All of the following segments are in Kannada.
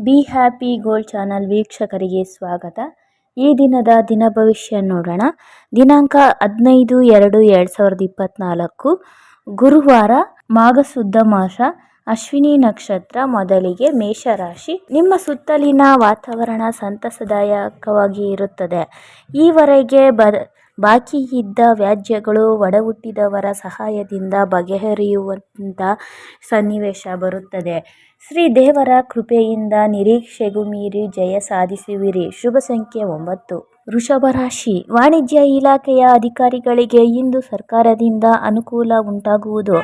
ಬಿ ಹ್ಯಾಪಿ ಗೋಲ್ಡ್ ಚಾನಲ್ ವೀಕ್ಷಕರಿಗೆ ಸ್ವಾಗತ. ಈ ದಿನದ ದಿನ ಭವಿಷ್ಯ ನೋಡೋಣ. ದಿನಾಂಕ 15/2/2024 ಗುರುವಾರ, ಮಾಘ ಶುದ್ಧ ಮಾಸ, ಅಶ್ವಿನಿ ನಕ್ಷತ್ರ. ಮೊದಲಿಗೆ ಮೇಷರಾಶಿ. ನಿಮ್ಮ ಸುತ್ತಲಿನ ವಾತಾವರಣ ಸಂತಸದಾಯಕವಾಗಿ ಇರುತ್ತದೆ. ಈವರೆಗೆ ಬಾಕಿ ಇದ್ದ ವ್ಯಾಜ್ಯಗಳು ಒಡಹುಟ್ಟಿದವರ ಸಹಾಯದಿಂದ ಬಗೆಹರಿಯುವಂಥ ಸನ್ನಿವೇಶ ಬರುತ್ತದೆ. ಶ್ರೀ ದೇವರ ಕೃಪೆಯಿಂದ ನಿರೀಕ್ಷೆಗೂ ಮೀರಿ ಜಯ ಸಾಧಿಸುವಿರಿ. ಶುಭ ಸಂಖ್ಯೆ 9. ವೃಷಭ ರಾಶಿ. ವಾಣಿಜ್ಯ ಇಲಾಖೆಯ ಅಧಿಕಾರಿಗಳಿಗೆ ಇಂದು ಸರ್ಕಾರದಿಂದ ಅನುಕೂಲ ಉಂಟಾಗುವುದು.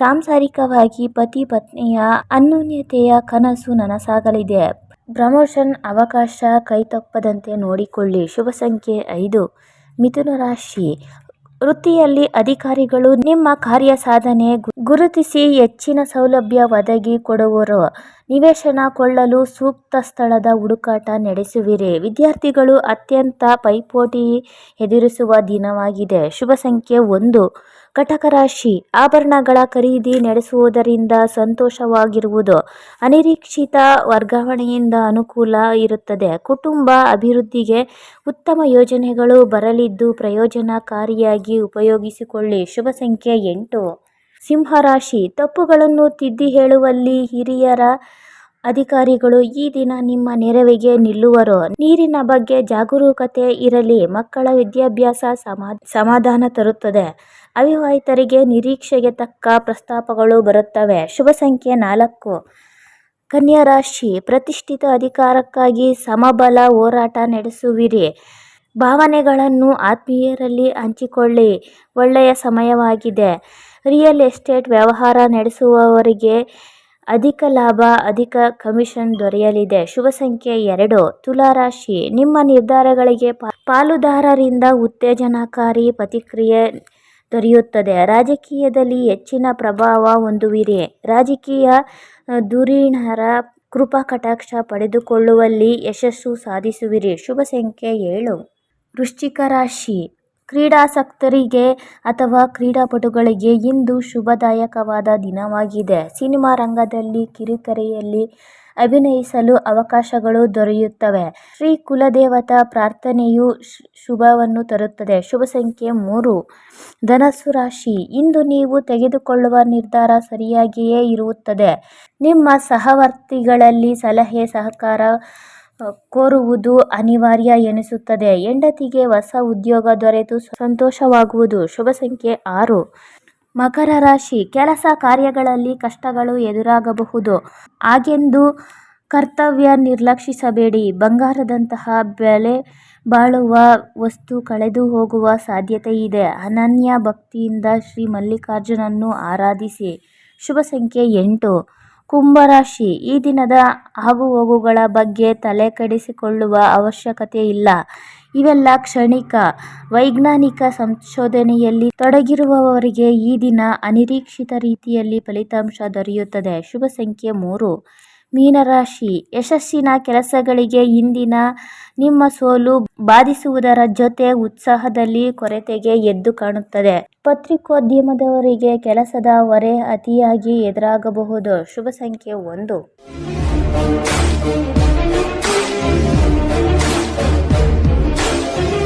ಸಾಂಸಾರಿಕವಾಗಿ ಪತಿ ಪತ್ನಿಯ ಅನ್ಯೋನ್ಯತೆಯ ಕನಸು ನನಸಾಗಲಿದೆ. ಪ್ರಮೋಷನ್ ಅವಕಾಶ ಕೈತಪ್ಪದಂತೆ ನೋಡಿಕೊಳ್ಳಿ. ಶುಭ ಸಂಖ್ಯೆ 5. ಮಿಥುನ ರಾಶಿ. ವೃತ್ತಿಯಲ್ಲಿ ಅಧಿಕಾರಿಗಳು ನಿಮ್ಮ ಕಾರ್ಯ ಸಾಧನೆ ಗುರುತಿಸಿ ಹೆಚ್ಚಿನ ಸೌಲಭ್ಯ ಒದಗಿ ಕೊಡುವರು. ನಿವೇಶನ ಕೊಳ್ಳಲು ಸೂಕ್ತ ಸ್ಥಳದ ಹುಡುಕಾಟ ನಡೆಸುವಿರಿ. ವಿದ್ಯಾರ್ಥಿಗಳು ಅತ್ಯಂತ ಪೈಪೋಟಿ ಎದುರಿಸುವ ದಿನವಾಗಿದೆ. ಶುಭ ಸಂಖ್ಯೆ 1. ಕಟಕ ರಾಶಿ. ಆಭರಣಗಳ ಖರೀದಿ ನಡೆಸುವುದರಿಂದ ಸಂತೋಷವಾಗಿರುವುದು. ಅನಿರೀಕ್ಷಿತ ವರ್ಗಾವಣೆಯಿಂದ ಅನುಕೂಲ ಇರುತ್ತದೆ. ಕುಟುಂಬ ಅಭಿವೃದ್ಧಿಗೆ ಉತ್ತಮ ಯೋಜನೆಗಳು ಬರಲಿದ್ದು ಪ್ರಯೋಜನಕಾರಿಯಾಗಿ ಉಪಯೋಗಿಸಿಕೊಳ್ಳಿ. ಶುಭ ಸಂಖ್ಯೆ 8. ಸಿಂಹರಾಶಿ. ತಪ್ಪುಗಳನ್ನು ತಿದ್ದಿ ಹೇಳುವಲ್ಲಿ ಹಿರಿಯರ ಅಧಿಕಾರಿಗಳು ಈ ದಿನ ನಿಮ್ಮ ನೆರವಿಗೆ ನಿಲ್ಲುವರು. ನೀರಿನ ಬಗ್ಗೆ ಜಾಗರೂಕತೆ ಇರಲಿ. ಮಕ್ಕಳ ವಿದ್ಯಾಭ್ಯಾಸ ಸಮಾಧಾನ ತರುತ್ತದೆ. ಅವಿವಾಹಿತರಿಗೆ ನಿರೀಕ್ಷೆಗೆ ತಕ್ಕ ಪ್ರಸ್ತಾಪಗಳು ಬರುತ್ತವೆ. ಶುಭ ಸಂಖ್ಯೆ 4. ಕನ್ಯಾ ರಾಶಿ. ಪ್ರತಿಷ್ಠಿತ ಅಧಿಕಾರಕ್ಕಾಗಿ ಸಮಬಲ ಹೋರಾಟ ನಡೆಸುವಿರಿ. ಭಾವನೆಗಳನ್ನು ಆತ್ಮೀಯರಲ್ಲಿ ಹಂಚಿಕೊಳ್ಳಿ. ಒಳ್ಳೆಯ ಸಮಯವಾಗಿದೆ. ರಿಯಲ್ ಎಸ್ಟೇಟ್ ವ್ಯವಹಾರ ನಡೆಸುವವರಿಗೆ ಅಧಿಕ ಲಾಭ, ಅಧಿಕ ಕಮಿಷನ್ ದೊರೆಯಲಿದೆ. ಶುಭ ಸಂಖ್ಯೆ 2. ತುಲಾ ರಾಶಿ. ನಿಮ್ಮ ನಿರ್ಧಾರಗಳಿಗೆ ಪಾಲುದಾರರಿಂದ ಉತ್ತೇಜನಕಾರಿ ಪ್ರತಿಕ್ರಿಯೆ ದೊರೆಯುತ್ತದೆ. ರಾಜಕೀಯದಲ್ಲಿ ಹೆಚ್ಚಿನ ಪ್ರಭಾವ ಹೊಂದುವಿರಿ. ರಾಜಕೀಯ ಧುರೀಣರ ಕೃಪಾ ಕಟಾಕ್ಷ ಪಡೆದುಕೊಳ್ಳುವಲ್ಲಿ ಯಶಸ್ಸು ಸಾಧಿಸುವಿರಿ. ಶುಭ ಸಂಖ್ಯೆ 7. ವೃಶ್ಚಿಕ ರಾಶಿ. ಕ್ರೀಡಾಸಕ್ತರಿಗೆ ಅಥವಾ ಕ್ರೀಡಾಪಟುಗಳಿಗೆ ಇಂದು ಶುಭದಾಯಕವಾದ ದಿನವಾಗಿದೆ. ಸಿನಿಮಾ ರಂಗದಲ್ಲಿ, ಕಿರುತೆರೆಯಲ್ಲಿ ಅಭಿನಯಿಸಲು ಅವಕಾಶಗಳು ದೊರೆಯುತ್ತವೆ. ಶ್ರೀ ಕುಲದೇವತಾ ಪ್ರಾರ್ಥನೆಯು ಶುಭವನ್ನು ತರುತ್ತದೆ. ಶುಭ ಸಂಖ್ಯೆ 3. ಧನಸ್ಸು ರಾಶಿ. ಇಂದು ನೀವು ತೆಗೆದುಕೊಳ್ಳುವ ನಿರ್ಧಾರ ಸರಿಯಾಗಿಯೇ ಇರುತ್ತದೆ. ನಿಮ್ಮ ಸಹವರ್ತಿಗಳಲ್ಲಿ ಸಲಹೆ ಸಹಕಾರ ಕೋರುವುದು ಅನಿವಾರ್ಯ ಎನಿಸುತ್ತದೆ. ಹೆಂಡತಿಗೆ ಹೊಸ ಉದ್ಯೋಗ ದೊರೆತು ಸಂತೋಷವಾಗುವುದು. ಶುಭ ಸಂಖ್ಯೆ 6. ಮಕರ ರಾಶಿ. ಕೆಲಸ ಕಾರ್ಯಗಳಲ್ಲಿ ಕಷ್ಟಗಳು ಎದುರಾಗಬಹುದು. ಹಾಗೆಂದು ಕರ್ತವ್ಯ ನಿರ್ಲಕ್ಷಿಸಬೇಡಿ. ಬಂಗಾರದಂತಹ ಬೆಲೆ ಬಾಳುವ ವಸ್ತು ಕಳೆದು ಹೋಗುವ ಸಾಧ್ಯತೆ ಇದೆ. ಅನನ್ಯ ಭಕ್ತಿಯಿಂದ ಶ್ರೀ ಮಲ್ಲಿಕಾರ್ಜುನನ್ನು ಆರಾಧಿಸಿ. ಶುಭ ಸಂಖ್ಯೆ 8. ಕುಂಭರಾಶಿ. ಈ ದಿನದ ಆಗುಹೋಗುಗಳ ಬಗ್ಗೆ ತಲೆಕೆಡಿಸಿಕೊಳ್ಳುವ ಅವಶ್ಯಕತೆ ಇಲ್ಲ. ಇವೆಲ್ಲ ಕ್ಷಣಿಕ. ವೈಜ್ಞಾನಿಕ ಸಂಶೋಧನೆಯಲ್ಲಿ ತೊಡಗಿರುವವರಿಗೆ ಈ ದಿನ ಅನಿರೀಕ್ಷಿತ ರೀತಿಯಲ್ಲಿ ಫಲಿತಾಂಶ ದೊರೆಯುತ್ತದೆ. ಶುಭ ಸಂಖ್ಯೆ 3. ಮೀನರಾಶಿ. ಯಶಸ್ಸಿನ ಕೆಲಸಗಳಿಗೆ ಇಂದಿನ ನಿಮ್ಮ ಸೋಲು ಬಾಧಿಸುವುದರ ಜೊತೆ ಉತ್ಸಾಹದಲ್ಲಿ ಕೊರತೆಗೆ ಎದ್ದು ಕಾಣುತ್ತದೆ. ಪತ್ರಿಕೋದ್ಯಮದವರಿಗೆ ಕೆಲಸದ ಹೊರೆ ಅತಿಯಾಗಿ ಎದುರಾಗಬಹುದು. ಶುಭ ಸಂಖ್ಯೆ 1.